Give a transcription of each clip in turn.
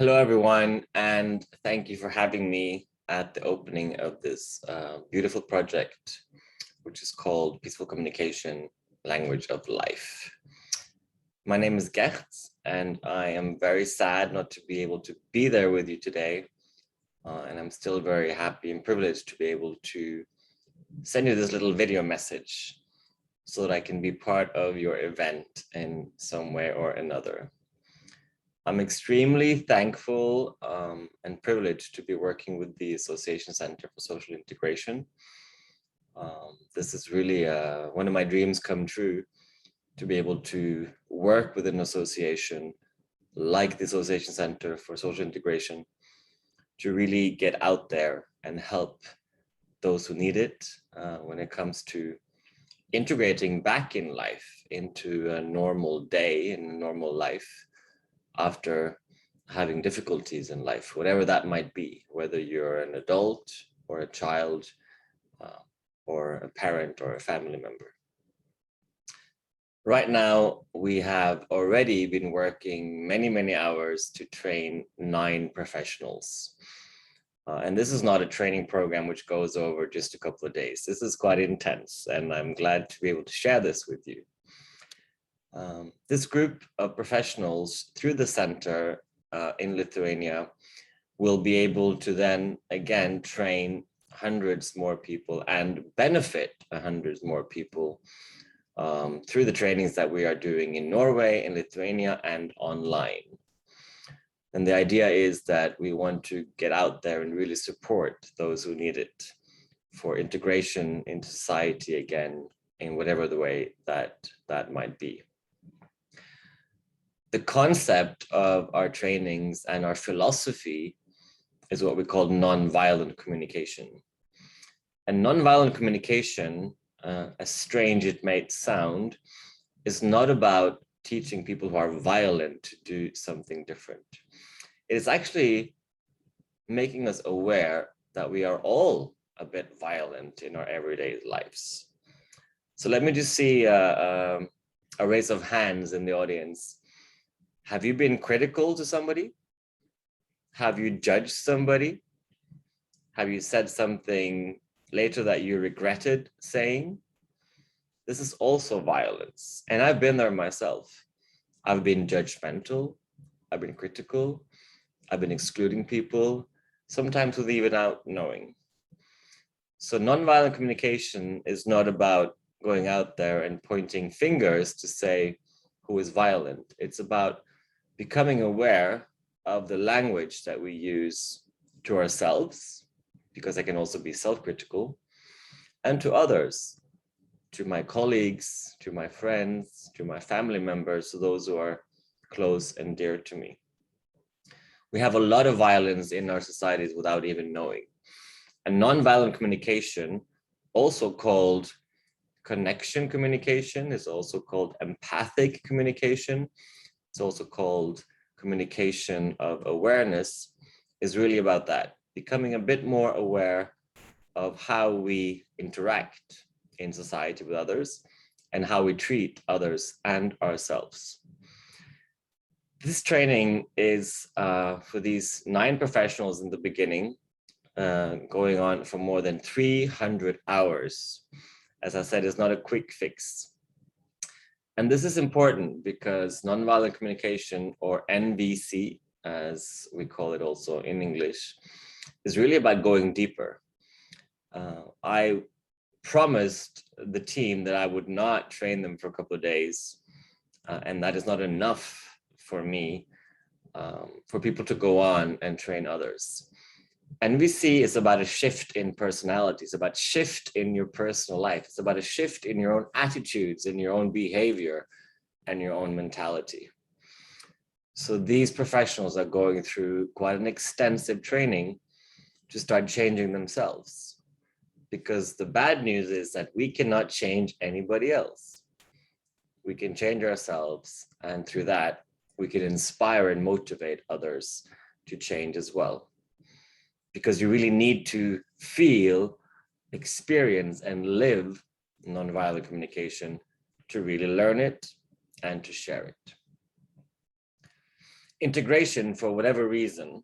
Hello, everyone, and thank you for having me at the opening of this beautiful project, which is called Peaceful Communication, Language of Life. My name is Gert, and I am very sad not to be able to be there with you today. And I'm still very happy and privileged to be able to send you this little video message so that I can be part of your event in some way or another. I'm extremely thankful and privileged to be working with the Association Center for Social Integration. This is really one of my dreams come true, to be able to work with an association like the Association Center for Social Integration to really get out there and help those who need it when it comes to integrating back in life into a normal day and normal life after having difficulties in life, whatever that might be, whether you're an adult or a child or a parent or a family member. Right now, we have already been working many hours to train 9 professionals. And this is not a training program which goes over just a couple of days. This is quite intense, and I'm glad to be able to share this with you. This group of professionals through the center in Lithuania will be able to then again train hundreds more people and benefit hundreds more people through the trainings that we are doing in Norway, in Lithuania, and online. And the idea is that we want to get out there and really support those who need it for integration into society again, in whatever the way that might be. The concept of our trainings and our philosophy is what we call nonviolent communication. And nonviolent communication, as strange it may sound, is not about teaching people who are violent to do something different. It is actually making us aware that we are all a bit violent in our everyday lives. So let me just see a raise of hands in the audience. Have you been critical to somebody? Have you judged somebody? Have you said something later that you regretted saying? This is also violence. And I've been there myself. I've been judgmental. I've been critical. I've been excluding people, sometimes without knowing. So nonviolent communication is not about going out there and pointing fingers to say who is violent. It's about becoming aware of the language that we use to ourselves, because I can also be self-critical, and to others, to my colleagues, to my friends, to my family members, to those who are close and dear to me. We have a lot of violence in our societies without even knowing. And nonviolent communication, also called connection communication, is also called empathic communication. It's also called communication of awareness, is really about that, becoming a bit more aware of how we interact in society with others and how we treat others and ourselves. This training is for these 9 professionals in the beginning, going on for more than 300 hours. As I said, it's not a quick fix. And this is important because nonviolent communication, or NVC, as we call it also in English, is really about going deeper. I promised the team that I would not train them for a couple of days, and that is not enough for me, for people to go on and train others. NVC is about a shift in personality. It's about shift in your personal life. It's about a shift in your own attitudes, in your own behavior, and your own mentality. So these professionals are going through quite an extensive training to start changing themselves. Because the bad news is that we cannot change anybody else. We can change ourselves, and through that, we can inspire and motivate others to change as well. Because you really need to feel, experience, and live nonviolent communication to really learn it and to share it. Integration, for whatever reason,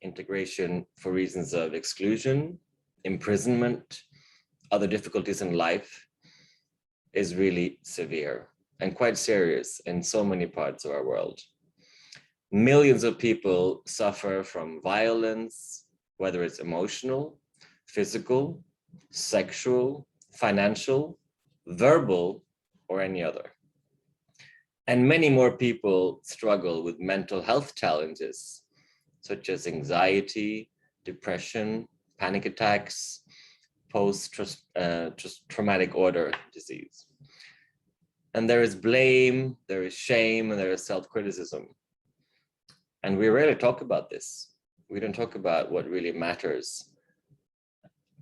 integration for reasons of exclusion, imprisonment, other difficulties in life, is really severe and quite serious in so many parts of our world. Millions of people suffer from violence, whether it's emotional, physical, sexual, financial, verbal, or any other. And many more people struggle with mental health challenges, such as anxiety, depression, panic attacks, post-traumatic order disease. And there is blame, there is shame, and there is self-criticism. And we rarely talk about this. We don't talk about what really matters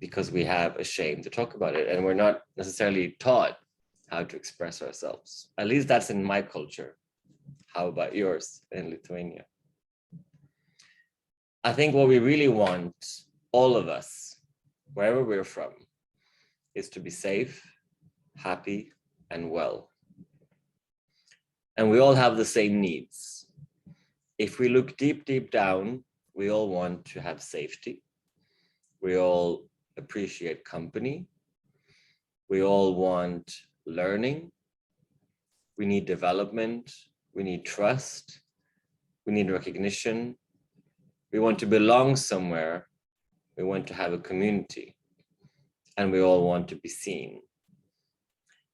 because we have a shame to talk about it. And we're not necessarily taught how to express ourselves. At least that's in my culture. How about yours in Lithuania? I think what we really want, all of us, wherever we're from, is to be safe, happy, and well. And we all have the same needs. If we look deep, deep down, we all want to have safety. We all appreciate company. We all want learning. We need development. We need trust. We need recognition. We want to belong somewhere. We want to have a community. And we all want to be seen.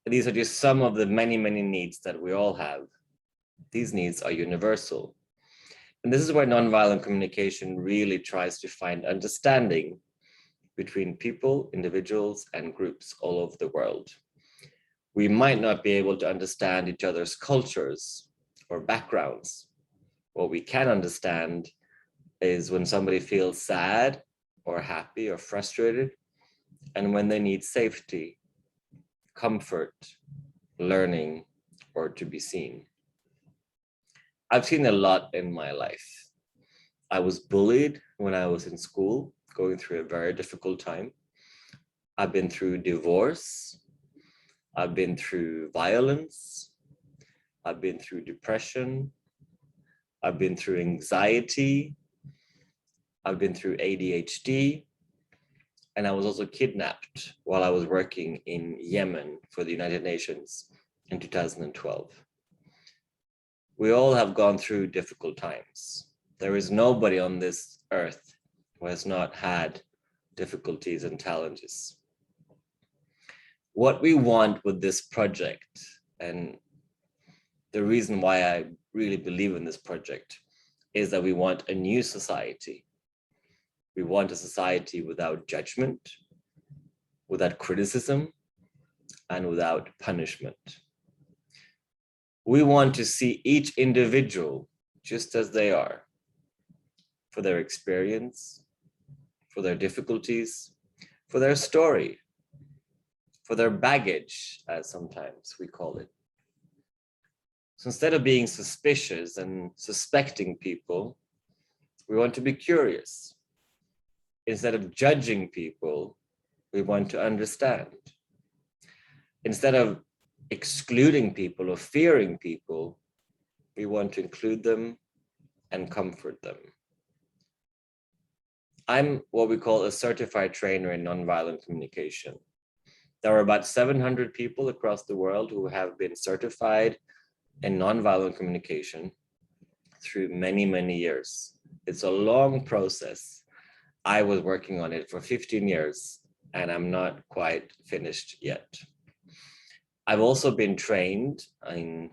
And these are just some of the many, many needs that we all have. These needs are universal. And this is where nonviolent communication really tries to find understanding between people, individuals, and groups all over the world. We might not be able to understand each other's cultures or backgrounds. What we can understand is when somebody feels sad or happy or frustrated, and when they need safety, comfort, learning, or to be seen. I've seen a lot in my life. I was bullied when I was in school, going through a very difficult time. I've been through divorce. I've been through violence. I've been through depression. I've been through anxiety. I've been through ADHD. And I was also kidnapped while I was working in Yemen for the United Nations in 2012. We all have gone through difficult times. There is nobody on this earth who has not had difficulties and challenges. What we want with this project, and the reason why I really believe in this project, is that we want a new society. We want a society without judgment, without criticism, and without punishment. We want to see each individual just as they are, for their experience, for their difficulties, for their story, for their baggage, as sometimes we call it. So instead of being suspicious and suspecting people, we want to be curious. Instead of judging people, we want to understand. Instead of excluding people or fearing people, we want to include them and comfort them. I'm what we call a certified trainer in nonviolent communication. There are about 700 people across the world who have been certified in nonviolent communication through many, many years. It's a long process. I was working on it for 15 years and I'm not quite finished yet. I've also been trained in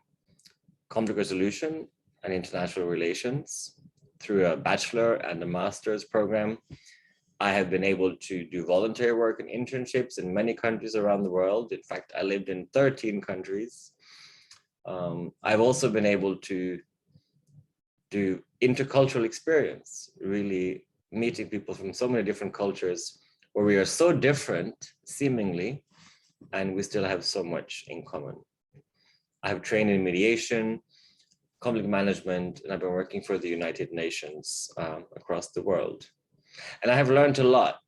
conflict resolution and international relations through a bachelor and a master's program. I have been able to do voluntary work and internships in many countries around the world. In fact, I lived in 13 countries. I've also been able to do intercultural experience, really meeting people from so many different cultures where we are so different, seemingly, and we still have so much in common. I have trained in mediation, conflict management, and I've been working for the United Nations across the world. And I have learned a lot.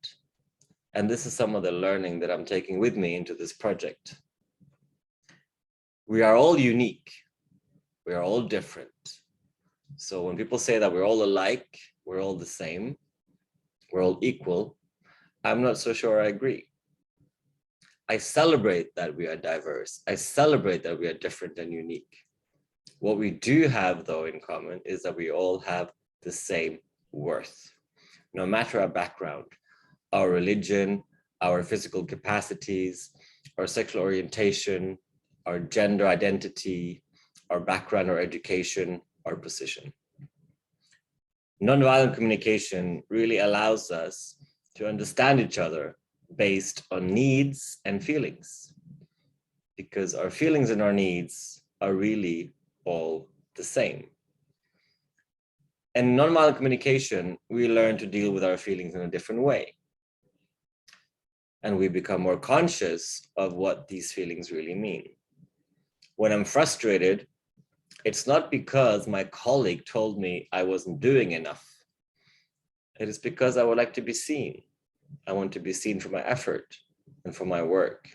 And this is some of the learning that I'm taking with me into this project. We are all unique. We are all different. So when people say that we're all alike, we're all the same, we're all equal, I'm not so sure I agree. I celebrate that we are diverse. I celebrate that we are different and unique. What we do have, though, in common is that we all have the same worth, no matter our background, our religion, our physical capacities, our sexual orientation, our gender identity, our background, our education, our position. Nonviolent communication really allows us to understand each other based on needs and feelings, because our feelings and our needs are really all the same. And nonviolent communication, we learn to deal with our feelings in a different way. And we become more conscious of what these feelings really mean. When I'm frustrated, it's not because my colleague told me I wasn't doing enough. It is because I would like to be seen. I want to be seen for my effort and for my work,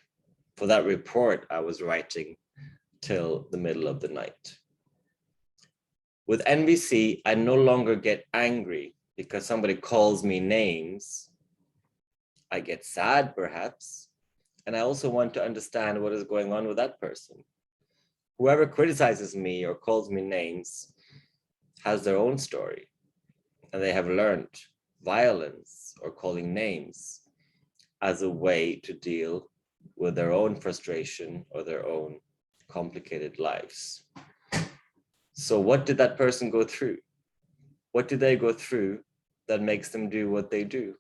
for that report I was writing till the middle of the night. With NVC, I no longer get angry because somebody calls me names. I get sad, perhaps, and I also want to understand what is going on with that person. Whoever criticizes me or calls me names has their own story, and they have learned violence or calling names as a way to deal with their own frustration or their own complicated lives. So what did that person go through? What did they go through that makes them do what they do?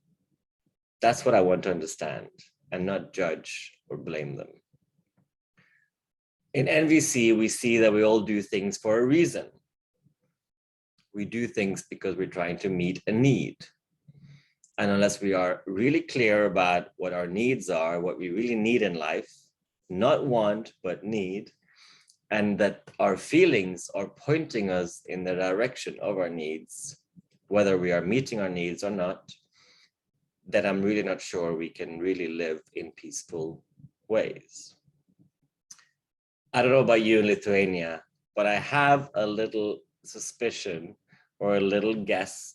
That's what I want to understand and not judge or blame them. In NVC, we see that we all do things for a reason. We do things because we're trying to meet a need. And unless we are really clear about what our needs are, what we really need in life, not want, but need, and that our feelings are pointing us in the direction of our needs, whether we are meeting our needs or not, then I'm really not sure we can really live in peaceful ways. I don't know about you in Lithuania, but I have a little suspicion or a little guess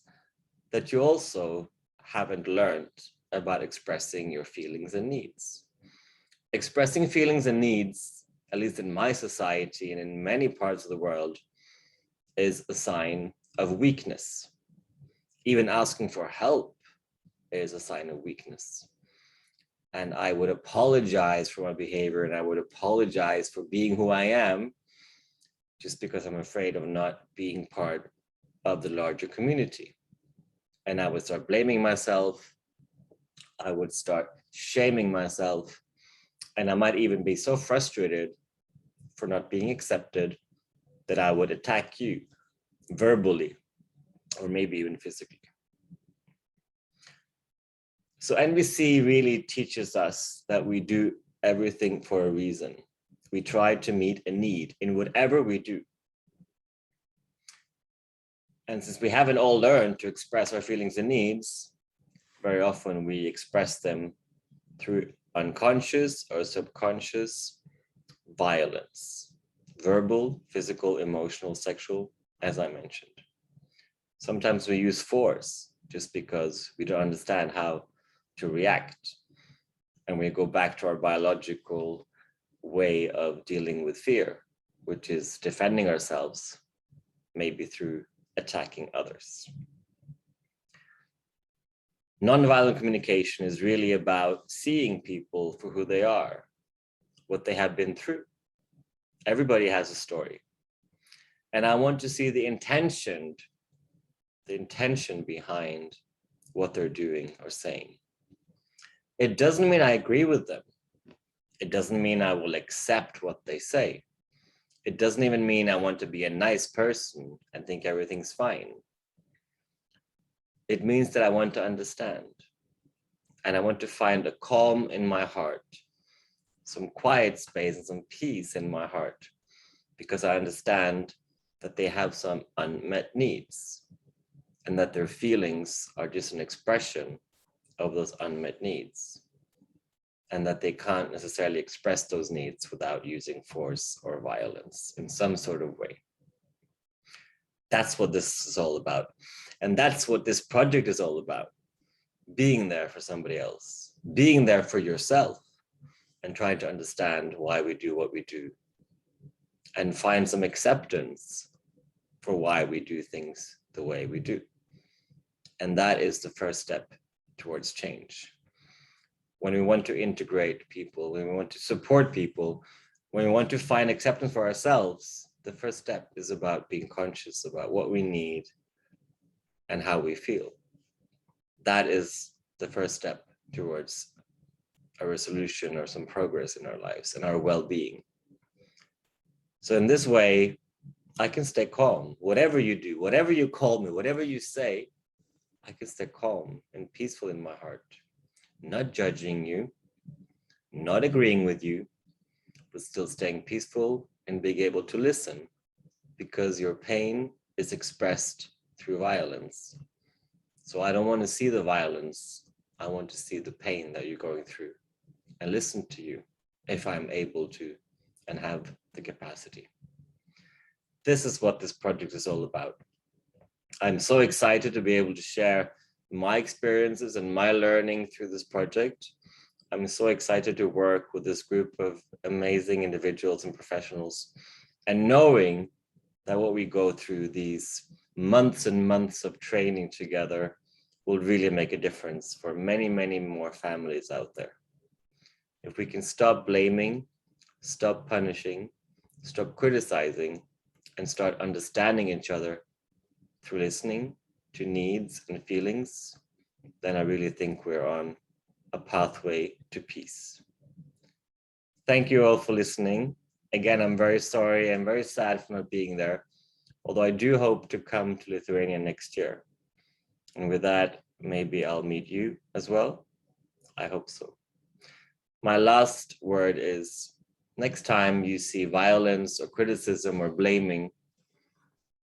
that you also haven't learned about expressing your feelings and needs. Expressing feelings and needs, at least in my society and in many parts of the world, is a sign of weakness. Even asking for help is a sign of weakness. And I would apologize for my behavior, and I would apologize for being who I am just because I'm afraid of not being part of the larger community. And I would start blaming myself. I would start shaming myself. And I might even be so frustrated for not being accepted that I would attack you verbally or maybe even physically. So NVC really teaches us that we do everything for a reason. We try to meet a need in whatever we do. And since we haven't all learned to express our feelings and needs, very often we express them through unconscious or subconscious violence, verbal, physical, emotional, sexual, as I mentioned. Sometimes we use force just because we don't understand how to react. And we go back to our biological way of dealing with fear, which is defending ourselves, maybe through attacking others. Nonviolent communication is really about seeing people for who they are, what they have been through. Everybody has a story. And I want to see the intention behind what they're doing or saying. It doesn't mean I agree with them. It doesn't mean I will accept what they say. It doesn't even mean I want to be a nice person and think everything's fine. It means that I want to understand. And I want to find a calm in my heart, some quiet space and some peace in my heart, because I understand that they have some unmet needs and that their feelings are just an expression of those unmet needs, and that they can't necessarily express those needs without using force or violence in some sort of way. That's what this is all about. And that's what this project is all about. Being there for somebody else, being there for yourself, and trying to understand why we do what we do, and find some acceptance for why we do things the way we do. And that is the first step towards change. When we want to integrate people, when we want to support people, when we want to find acceptance for ourselves, the first step is about being conscious about what we need and how we feel. That is the first step towards a resolution or some progress in our lives and our well-being. So in this way, I can stay calm. Whatever you do, whatever you call me, whatever you say, I can stay calm and peaceful in my heart, not judging you, not agreeing with you, but still staying peaceful and being able to listen, because your pain is expressed through violence. So I don't want to see the violence. I want to see the pain that you're going through and listen to you if I'm able to and have the capacity. This is what this project is all about. I'm so excited to be able to share my experiences and my learning through this project. I'm so excited to work with this group of amazing individuals and professionals, and knowing that what we go through, these months and months of training together, will really make a difference for many, many more families out there. If we can stop blaming, stop punishing, stop criticizing, and start understanding each other through listening to needs and feelings, then I really think we're on a pathway to peace. Thank you all for listening. Again, I'm very sorry and very sad for not being there, although I do hope to come to Lithuania next year. And with that, maybe I'll meet you as well. I hope so. My last word is, next time you see violence or criticism or blaming,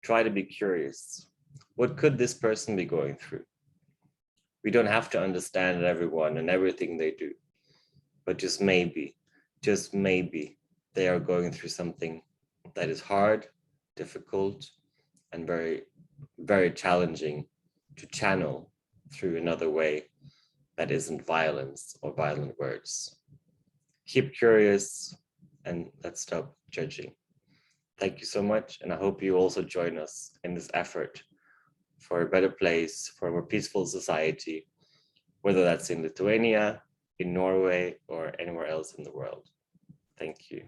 try to be curious. What could this person be going through? We don't have to understand everyone and everything they do, but just maybe, they are going through something that is hard, difficult, and very, very challenging to channel through another way that isn't violence or violent words. Keep curious and let's stop judging. Thank you so much, and I hope you also join us in this effort for a better place, for a more peaceful society, whether that's in Lithuania, in Norway, or anywhere else in the world. Thank you.